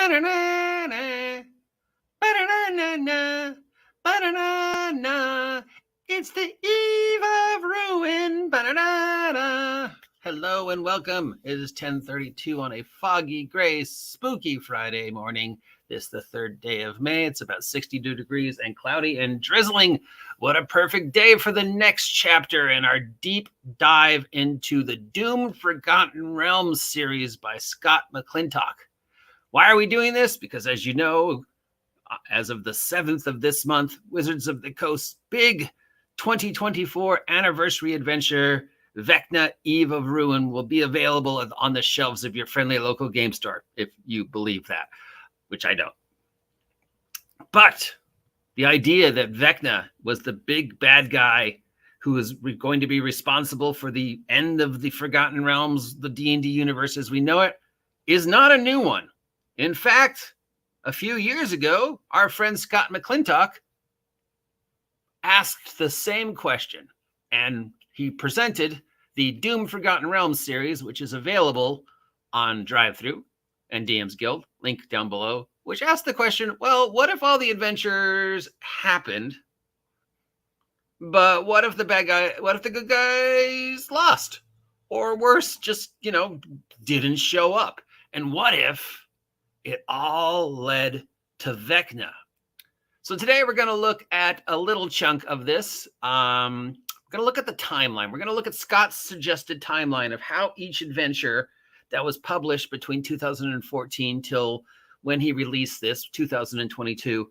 Ba-da-na-na. Ba-da-na-na-na. Ba-da-na-na. It's the eve of ruin. Ba-da-na-na. Hello and welcome. It is 10:32 on a foggy, gray, spooky Friday morning. This the third day of May. It's about 62 degrees and cloudy and drizzling. What a perfect day for the next chapter in our deep dive into the Doomed Forgotten Realms series by Scott McClintock. Why are we doing this? Because as you know, as of the 7th of this month, Wizards of the Coast's big 2024 anniversary adventure, Vecna, Eve of Ruin, will be available on the shelves of your friendly local game store, if you believe that, which I don't. But the idea that Vecna was the big bad guy who was going to be responsible for the end of the Forgotten Realms, the D&D universe as we know it, is not a new one. In fact, a few years ago, our friend Scott McClintock asked the same question, and he presented the Doomed Forgotten Realms series, which is available on Drive-Thru and DM's Guild, link down below, which asked the question, well, what if all the adventures happened, but what if the good guys lost? Or worse, just, didn't show up? And what if it all led to Vecna? So today we're going to look at a little chunk of this. We're going to look at the timeline. We're going to look at Scott's suggested timeline of how each adventure that was published between 2014 till when he released this, 2022,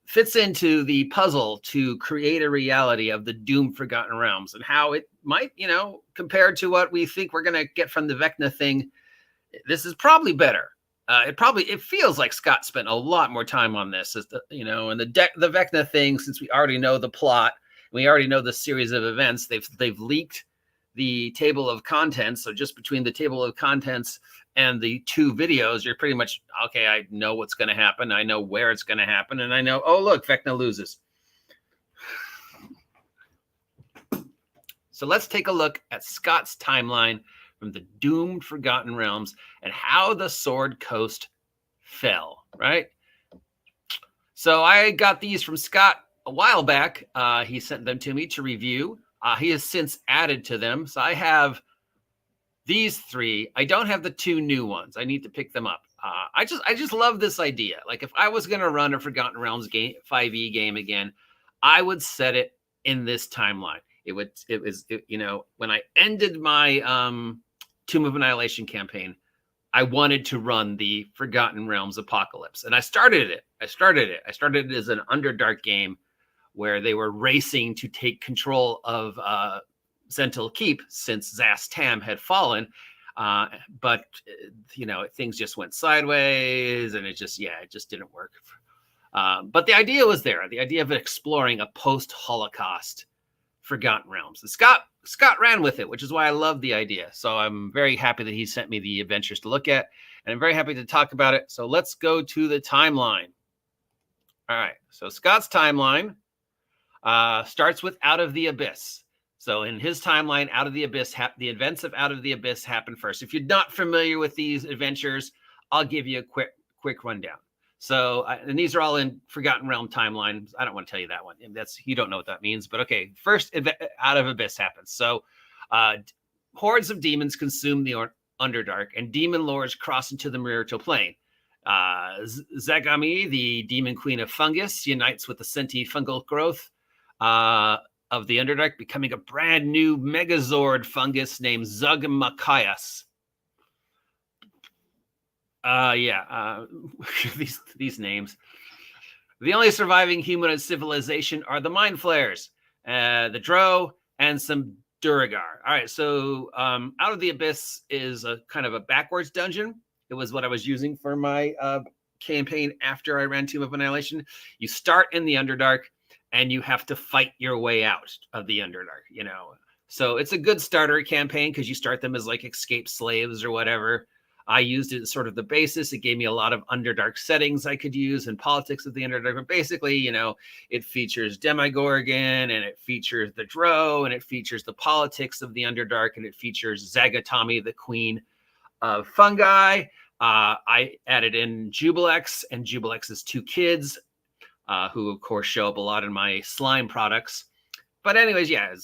fits into the puzzle to create a reality of the Doomed Forgotten Realms and how it might, compared to what we think we're going to get from the Vecna thing, this is probably better. It feels like Scott spent a lot more time on this, and the Vecna thing, since we already know the plot, we already know the series of events. They've leaked the table of contents. So just between the table of contents and the two videos, you're pretty much, okay, I know what's going to happen. I know where it's going to happen. And I know, oh, look, Vecna loses. So let's take a look at Scott's timeline from the Doomed Forgotten Realms and how the Sword Coast fell, right? So I got these from Scott a while back. He sent them to me to review. He has since added to them. So I have these three. I don't have the two new ones. I need to pick them up. I just love this idea. Like if I was going to run a Forgotten Realms game, 5e game again, I would set it in this timeline. It was when I ended my Tomb of Annihilation campaign, I wanted to run the Forgotten Realms Apocalypse. And I started it. I started it as an Underdark game where they were racing to take control of Zentil Keep since Zast Tam had fallen. But things just went sideways and it just didn't work. But the idea was there, the idea of exploring a post-Holocaust Forgotten Realms. And Scott ran with it, which is why I love the idea. So I'm very happy that he sent me the adventures to look at, and I'm very happy to talk about it. So let's go to the timeline. All right. So Scott's timeline starts with Out of the Abyss. So in his timeline, Out of the Abyss, the events of Out of the Abyss happen first. If you're not familiar with these adventures, I'll give you a quick rundown. So, and these are all in Forgotten Realm timelines. I don't want to tell you that one. You don't know what that means, but okay. First, Out of Abyss happens. So, hordes of demons consume the Underdark, and demon lords cross into the marital plane. Zagami, the demon queen of fungus, unites with the sentient fungal growth of the Underdark, becoming a brand new Megazord fungus named Zugmakaias. These names. The only surviving humanoid civilization are the Mind Flayers, the Drow, and some Duragar. All right, so Out of the Abyss is a kind of a backwards dungeon. It was what I was using for my campaign after I ran Tomb of Annihilation. You start in the Underdark, and you have to fight your way out of the Underdark, So it's a good starter campaign because you start them as like escaped slaves or whatever. I used it as sort of the basis. It gave me a lot of Underdark settings I could use and politics of the Underdark. But basically, it features Demogorgon, and it features the Drow, and it features the politics of the Underdark, and it features Zagatami, the queen of fungi. I added in Jubilex and Jubilex's 2 kids, who of course show up a lot in my slime products. But anyways, yeah,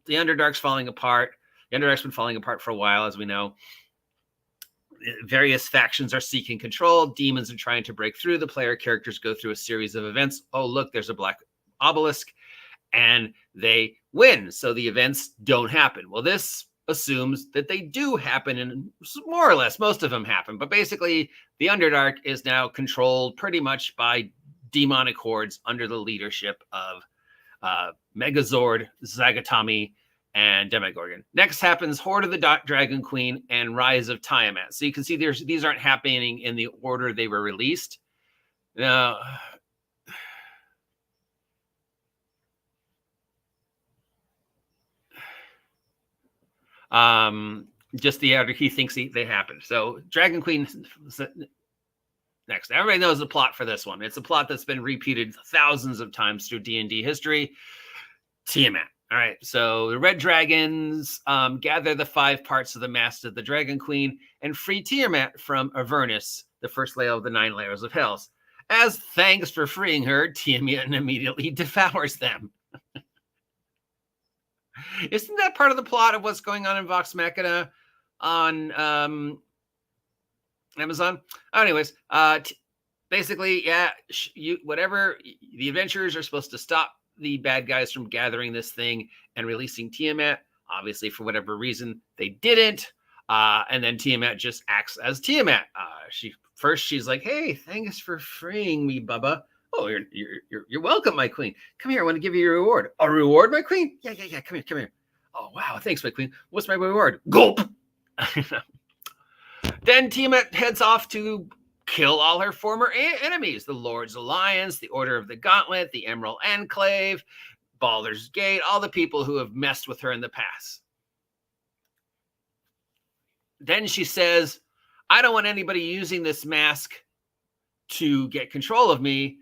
the Underdark's falling apart. The Underdark's been falling apart for a while, as we know. Various factions are seeking control. Demons are trying to break through. The player characters go through a series of events. Oh, look, there's a black obelisk. And they win. So the events don't happen. Well, this assumes that they do happen, and more or less most of them happen. But basically, the Underdark is now controlled pretty much by demonic hordes under the leadership of Megazord, Zagatami, and Demogorgon. Next happens Horde of the Dragon Queen and Rise of Tiamat. So you can see these aren't happening in the order they were released. Now, just the order he thinks they happened. So Dragon Queen next. Everybody knows the plot for this one. It's a plot that's been repeated thousands of times through D&D history. Tiamat. All right, so the Red Dragons gather the 5 parts of the Mask of the Dragon Queen and free Tiamat from Avernus, the first layer of the 9 layers of Hells. As thanks for freeing her, Tiamat immediately devours them. Isn't that part of the plot of what's going on in Vox Machina on Amazon? Anyways, basically, yeah, whatever, the adventurers are supposed to stop the bad guys from gathering this thing and releasing Tiamat. Obviously, for whatever reason, they didn't. And then Tiamat just acts as Tiamat. She's like, "Hey, thanks for freeing me, Bubba." "Oh, you're welcome, my queen. Come here, I want to give you a reward." "A reward, my queen?" Yeah. Come here. "Oh, wow, thanks, my queen. What's my reward?" "Gulp." Then Tiamat heads off to kill all her former enemies: the Lord's Alliance, the Order of the Gauntlet, the Emerald Enclave, Baldur's Gate, all the people who have messed with her in the past. Then she says, "I don't want anybody using this mask to get control of me."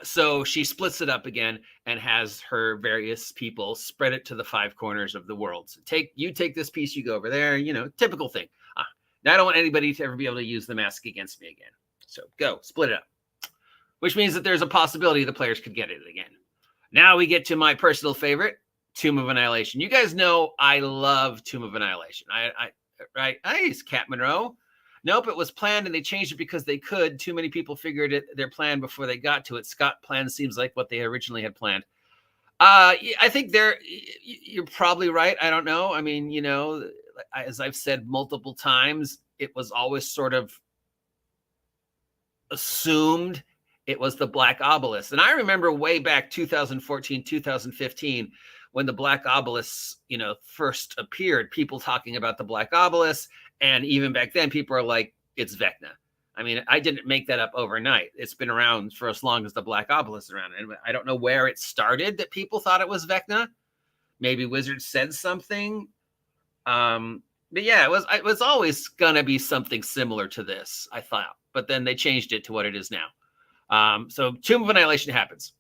So she splits it up again and has her various people spread it to the 5 corners of the world. So you take this piece, you go over there, typical thing. Now I don't want anybody to ever be able to use the mask against me again. So go, split it up. Which means that there's a possibility the players could get it again. Now we get to my personal favorite, Tomb of Annihilation. You guys know I love Tomb of Annihilation. Right? Nice, Cat Monroe. Nope, it was planned and they changed it because they could. Too many people figured their plan before they got to it. Scott plan seems like what they originally had planned. I think you're probably right. I don't know. I mean, as I've said multiple times, it was always sort of assumed it was the Black Obelisk. And I remember way back 2014, 2015, when the Black Obelisk, first appeared, people talking about the Black Obelisk. And even back then, people are like, it's Vecna. I mean, I didn't make that up overnight. It's been around for as long as the Black Obelisk is around. And I don't know where it started that people thought it was Vecna. Maybe Wizards said something. But yeah, it was always going to be something similar to this, I thought. But then they changed it to what it is now. So Tomb of Annihilation happens.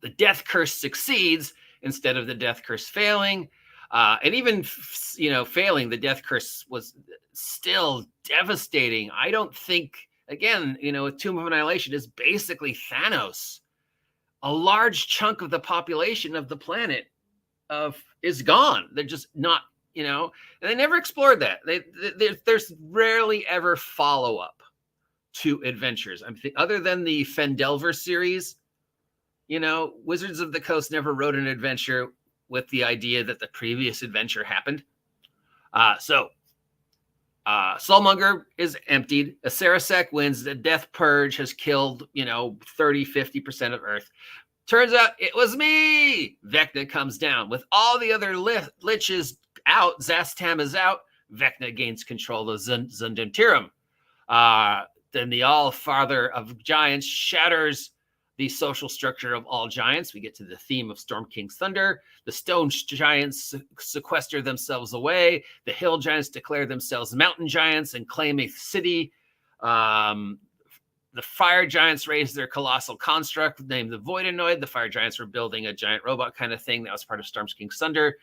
The death curse succeeds instead of the death curse failing. And even, failing, the death curse was still devastating. I don't think, again, with Tomb of Annihilation is basically Thanos. A large chunk of the population of the planet is gone. They're just not, and they never explored that. There's rarely ever follow-up to adventures. Other than the Fendelver series, Wizards of the Coast never wrote an adventure with the idea that the previous adventure happened. Soulmonger is emptied. Acerasek wins. The Death Purge has killed, 30, 50% of Earth. Turns out it was me. Vecna comes down. With all the other liches out, Zastam is out. Vecna gains control of Zunduntirum. Then the All-Father of Giants shatters the social structure of all giants. We get to the theme of Storm King's Thunder. The stone giants sequester themselves away. The hill giants declare themselves mountain giants and claim a city. The fire giants raised their colossal construct named the Voidonoid. The fire giants were building a giant robot kind of thing that was part of Storm King's Thunder.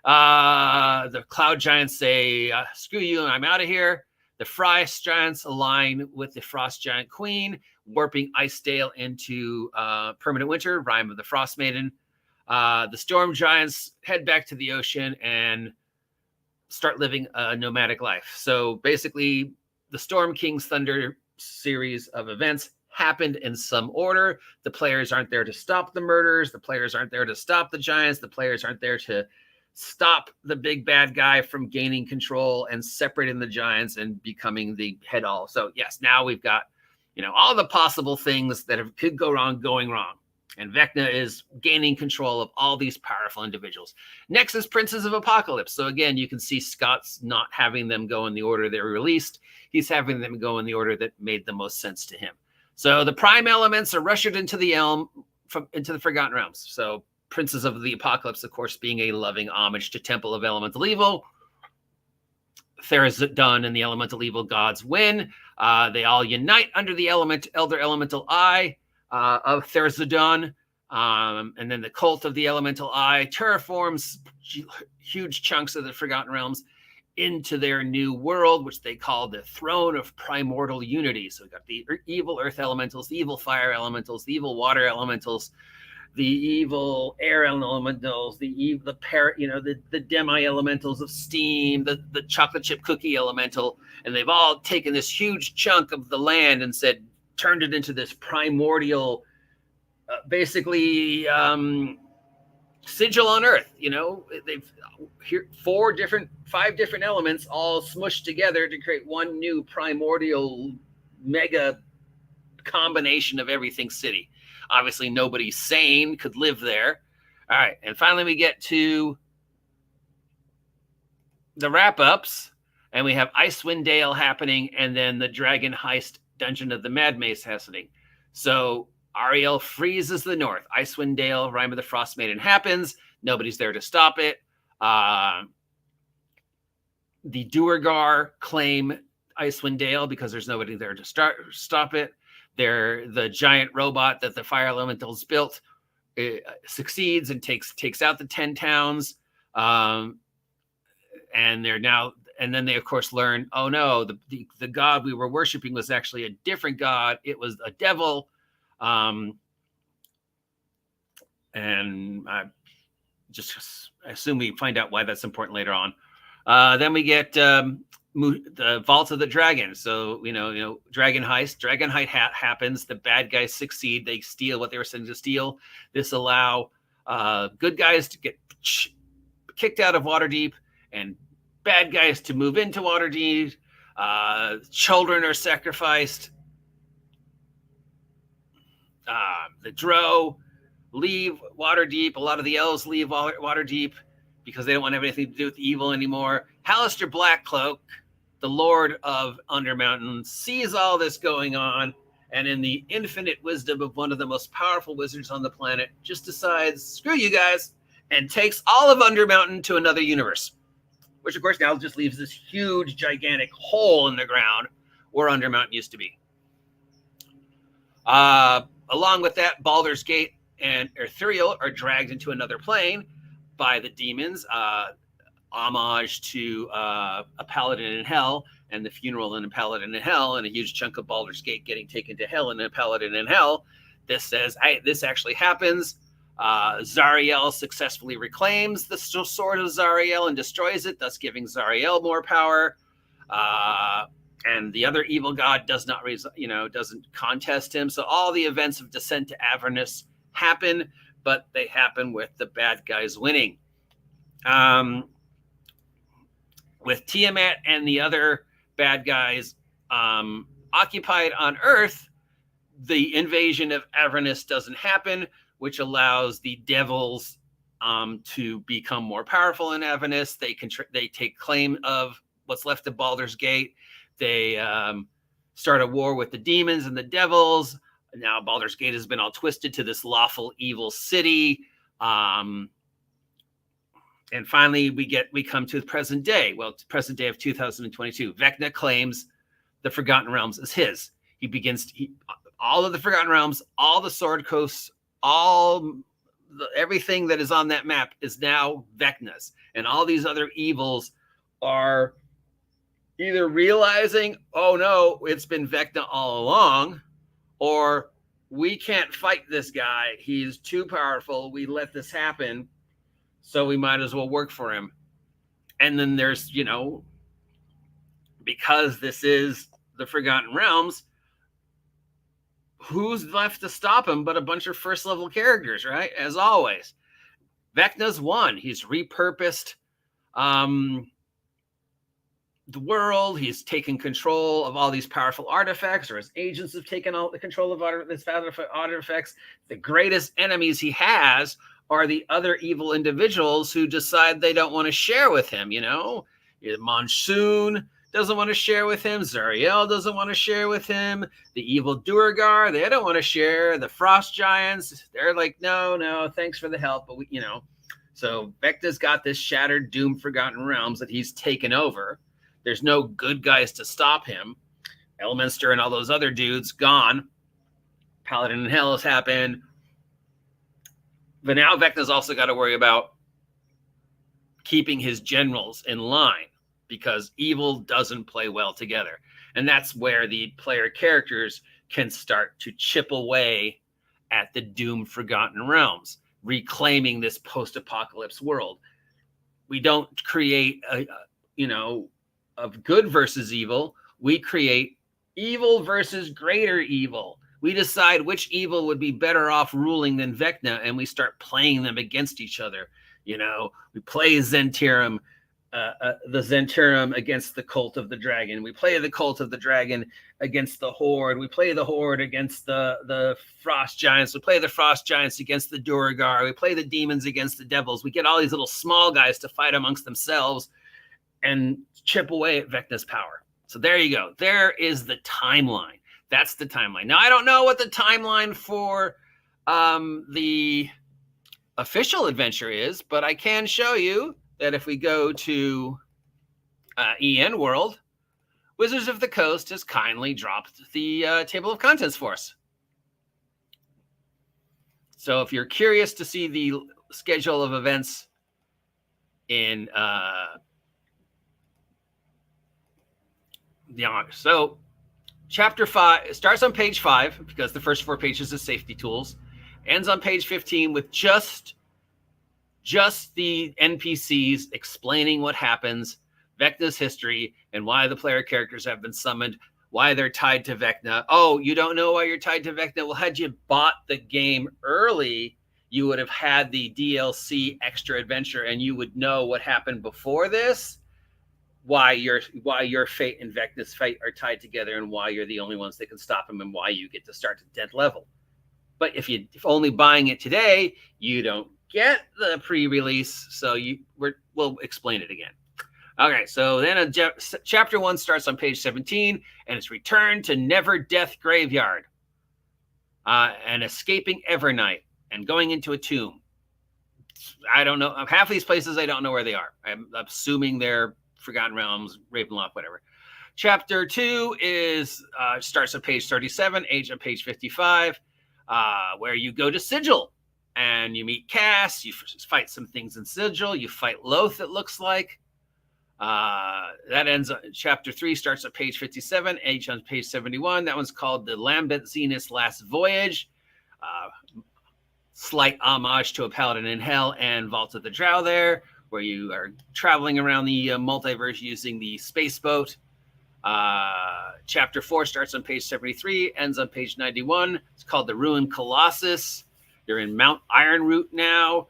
The Cloud Giants say, screw you, and I'm out of here. The Frost Giants align with the Frost Giant Queen, warping Icedale into permanent winter, rhyme of the Frost Maiden. The Storm Giants head back to the ocean and start living a nomadic life. So basically, the Storm King's Thunder series of events happened in some order. The players aren't there to stop the murders. The players aren't there to stop the giants. The players aren't there to stop the big bad guy from gaining control and separating the giants and becoming the head all. So yes, now we've got, all the possible things that could go wrong going wrong. And Vecna is gaining control of all these powerful individuals. Next is Princes of Apocalypse. So again, you can see Scott's not having them go in the order they were released. He's having them go in the order that made the most sense to him. So the prime elements are ushered into the into the Forgotten Realms. So Princes of the Apocalypse, of course, being a loving homage to Temple of Elemental Evil. Therazadon and the Elemental Evil gods win. They all unite under the Elder Elemental Eye of Therazadon. And then the Cult of the Elemental Eye terraforms huge chunks of the Forgotten Realms into their new world, which they call the Throne of Primordial Unity. So we've got the evil earth elementals, the evil fire elementals, the evil water elementals, the evil air elementals, the demi elementals of steam, the chocolate chip cookie elemental, and they've all taken this huge chunk of the land and turned it into this primordial, basically sigil on earth. They've here 5 different elements all smushed together to create one new primordial mega combination of everything city. Obviously nobody sane could live there. All right, and finally we get to the wrap-ups, and we have Icewind Dale happening, and then the Dragon Heist Dungeon of the Mad Maze happening. So Ariel freezes the north. Icewind Dale, Rime of the Frost Maiden happens. Nobody's there to stop it. The Duergar claim Icewind Dale because there's nobody there to stop it. The giant robot that the fire elementals built succeeds and takes out the 10 towns. And then they of course learn, oh no, the god we were worshiping was actually a different god. It was a devil. And I assume we find out why that's important later on. Then we get the Vault of the Dragon. So, Dragon Heist happens. The bad guys succeed. They steal what they were sent to steal. This allow good guys to get kicked out of Waterdeep and bad guys to move into Waterdeep. Children are sacrificed. The Drow leave Waterdeep. A lot of the elves leave Waterdeep because they don't want to have anything to do with evil anymore. Hallister Blackcloak, the Lord of Undermountain, sees all this going on, and in the infinite wisdom of one of the most powerful wizards on the planet, just decides, screw you guys, and takes all of Undermountain to another universe, which of course now just leaves this huge, gigantic hole in the ground where Undermountain used to be. Along with that, Baldur's Gate and Ethereal are dragged into another plane by the demons, homage to a Paladin in Hell and the funeral in a Paladin in Hell, and a huge chunk of Baldur's Gate getting taken to Hell in a Paladin in Hell. This says, hey, this actually happens. Zariel successfully reclaims the sword of Zariel and destroys it, thus giving Zariel more power. And the other evil god doesn't contest him. So all the events of Descent to Avernus happen, but they happen with the bad guys winning. With Tiamat and the other bad guys occupied on Earth, the invasion of Avernus doesn't happen, which allows the devils to become more powerful in Avernus. They take claim of what's left of Baldur's Gate. They start a war with the demons and the devils. Now Baldur's Gate has been all twisted to this lawful evil city. And finally, we come to the present day. Well, it's present day of 2022. Vecna claims the Forgotten Realms is his. He begins all of the Forgotten Realms, all the Sword Coasts, all everything that is on that map is now Vecna's, and all these other evils are either realizing, oh no, it's been Vecna all along, or we can't fight this guy. He's too powerful. We let this happen, so we might as well work for him. And then there's, because this is the Forgotten Realms, who's left to stop him but a bunch of first level characters, right? As always. Vecna's won. He's repurposed the world. He's taken control of all these powerful artifacts, or his agents have taken all the control of these artifacts. The greatest enemies he has are the other evil individuals who decide they don't want to share with him. Monsoon doesn't want to share with him. Zariel doesn't want to share with him. The evil Duergar, they don't want to share. The Frost Giants, they're like, no, thanks for the help, but So Vecna's got this shattered, doomed, forgotten realms that he's taken over. There's no good guys to stop him. Elminster and all those other dudes gone. Paladin in Hell has happened. But now Vecna's also got to worry about keeping his generals in line, because evil doesn't play well together. And that's where the player characters can start to chip away at the doomed Forgotten Realms, reclaiming this post-apocalypse world. We don't create of good versus evil. We create evil versus greater evil. We decide which evil would be better off ruling than Vecna, and we start playing them against each other. We play Zentirum, the Zentirum against the Cult of the Dragon. We play the Cult of the Dragon against the Horde. We play the Horde against the Frost Giants. We play the Frost Giants against the Duergar. We play the demons against the devils. We get all these little small guys to fight amongst themselves and chip away at Vecna's power. So there you go. There is the timeline. That's the timeline. Now, I don't know what the timeline for the official adventure is, but I can show you that if we go to ENWorld, Wizards of the Coast has kindly dropped the table of contents for us. So if you're curious to see the schedule of events in so chapter 5 starts on page 5, because the first 4 pages is safety tools, ends on page 15 with just the NPCs explaining what happens, Vecna's history, and why the player characters have been summoned, why they're tied to Vecna. Oh, you don't know why you're tied to Vecna? Well, had you bought the game early, you would have had the DLC extra adventure, and you would know what happened before this, why your fate and Vecna's fate are tied together, and why you're the only ones that can stop him, and why you get to start to 10th level. But if only buying it today, you don't get the pre-release, so we'll explain it again. Okay, so then chapter 1 starts on page 17, and it's Return to Never Death Graveyard, and escaping Evernight, and going into a tomb. I don't know. Half of these places, I don't know where they are. I'm assuming they're Forgotten Realms, Ravenloft, whatever. Chapter 2 starts on page 37, age on page 55, where you go to Sigil, and you meet Cass. You fight some things in Sigil. You fight Loth, it looks like. That ends. Chapter 3 starts at page 57, age on page 71. That one's called the Lambent Zenith's Last Voyage. Slight homage to a Paladin in Hell and Vault of the Drow there, where you are traveling around the multiverse using the space boat. Chapter 4 starts on page 73, ends on page 91. It's called The Ruined Colossus. You're in Mount Ironroot now.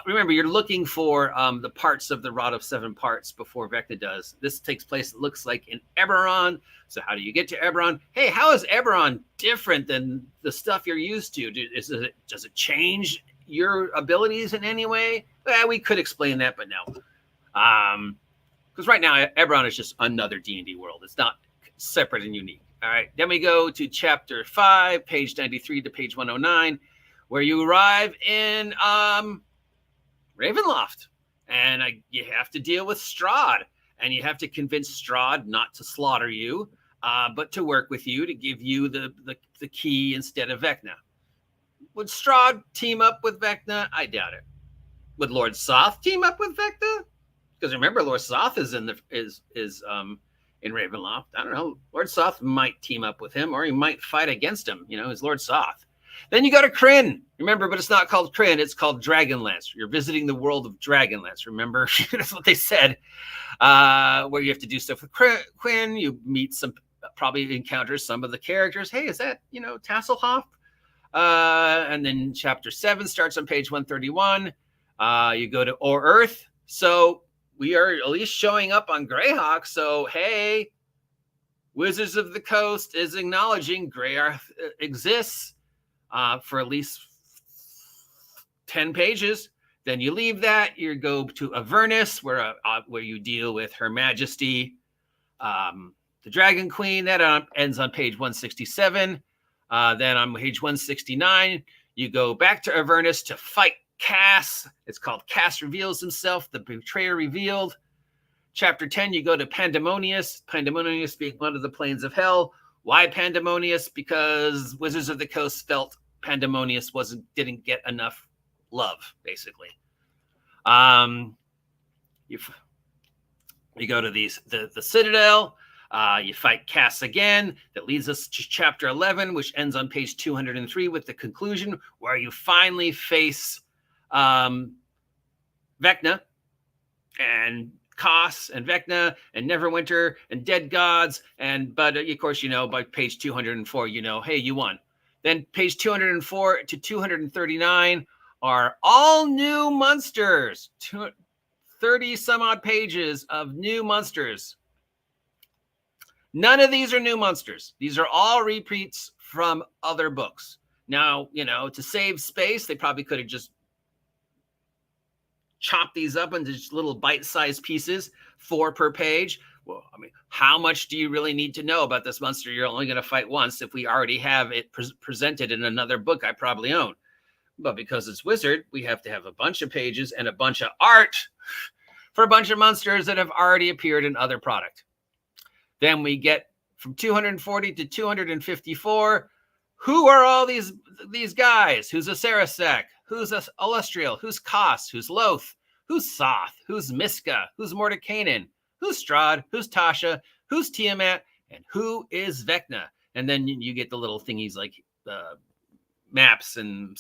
Remember, you're looking for the parts of the Rod of 7 Parts before Vecna does. This takes place, it looks like, in Eberron. So how do you get to Eberron? Hey, how is Eberron different than the stuff you're used to? Does it change your abilities in any way? We could explain that, but no. Because right now, Eberron is just another D&D world. It's not separate and unique. All right, then we go to chapter 5, page 93 to page 109, where you arrive in Ravenloft, and you have to deal with Strahd, and you have to convince Strahd not to slaughter you, but to work with you, to give you the key instead of Vecna. Would Strahd team up with Vecna? I doubt it. Would Lord Soth team up with Vecna? Because remember, Lord Soth is in Ravenloft. I don't know. Lord Soth might team up with him, or he might fight against him. He's Lord Soth. Then you go to Kryn. Remember, but it's not called Kryn. It's called Dragonlance. You're visiting the world of Dragonlance. Remember, that's what they said. Where you have to do stuff with Quinn. You meet probably encounter some of the characters. Hey, is that Tasselhoff? And then chapter 7 starts on page 131. You go to Earth. So we are at least showing up on Greyhawk. So, hey, Wizards of the Coast is acknowledging Greyhawk exists for at least 10 pages. Then you leave that. You go to Avernus, where you deal with Her Majesty, the Dragon Queen. That ends on page 167. Then on page 169, you go back to Avernus to fight Cass. It's called Cass Reveals Himself, the Betrayer Revealed. Chapter 10, you go to Pandemonius. Pandemonius being one of the planes of hell. Why Pandemonius? Because Wizards of the Coast felt Pandemonius didn't get enough love, basically. You go to the Citadel. You fight Cass again. That leads us to chapter 11, which ends on page 203 with the conclusion, where you finally face Vecna and Koss and Vecna and Neverwinter and Dead Gods. But of course, by page 204, hey, you won. Then page 204 to 239 are all new monsters. 30 some odd pages of new monsters. None of these are new monsters. These are all repeats from other books. Now, to save space, they probably could have just chopped these up into just little bite-sized pieces, 4 per page. Well, how much do you really need to know about this monster you're only going to fight once if we already have it presented in another book I probably own? But because it's Wizard, we have to have a bunch of pages and a bunch of art for a bunch of monsters that have already appeared in other product. Then we get from 240 to 254. Who are all these guys? Who's a Sarasek? Who's a Illustrial? Who's Koss? Who's Loth? Who's Soth? Who's Miska? Who's Mordekainen? Who's Strahd? Who's Tasha? Who's Tiamat? And who is Vecna? And then you get the little thingies like maps and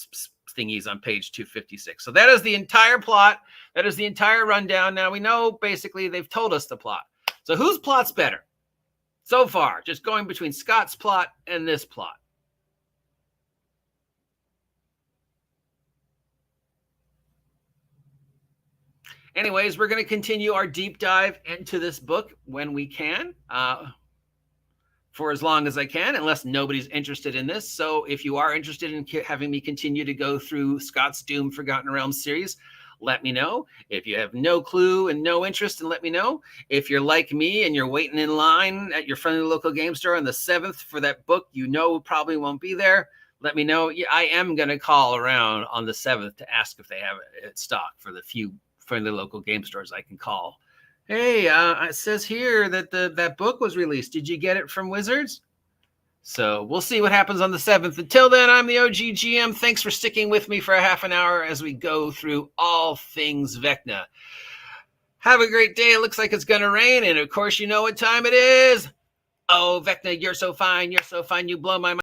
thingies on page 256. So that is the entire plot. That is the entire rundown. Now we know basically they've told us the plot. So whose plot's better? So far, just going between Scott's plot and this plot. Anyways, we're going to continue our deep dive into this book when we can, for as long as I can, unless nobody's interested in this. So if you are interested in having me continue to go through Scott's Doom Forgotten Realms series, let me know. If you have no clue and no interest, let me know. If you're like me and you're waiting in line at your friendly local game store on the 7th for that book probably won't be there, let me know. I am going to call around on the 7th to ask if they have it in stock for the few friendly local game stores I can call. Hey, it says here that that book was released. Did you get it from Wizards? So we'll see what happens on the 7th. Until then, I'm the OG GM. Thanks for sticking with me for a half an hour as we go through all things Vecna. Have a great day. It looks like it's going to rain. And of course, you know what time it is. Oh, Vecna, you're so fine. You're so fine. You blow my mind.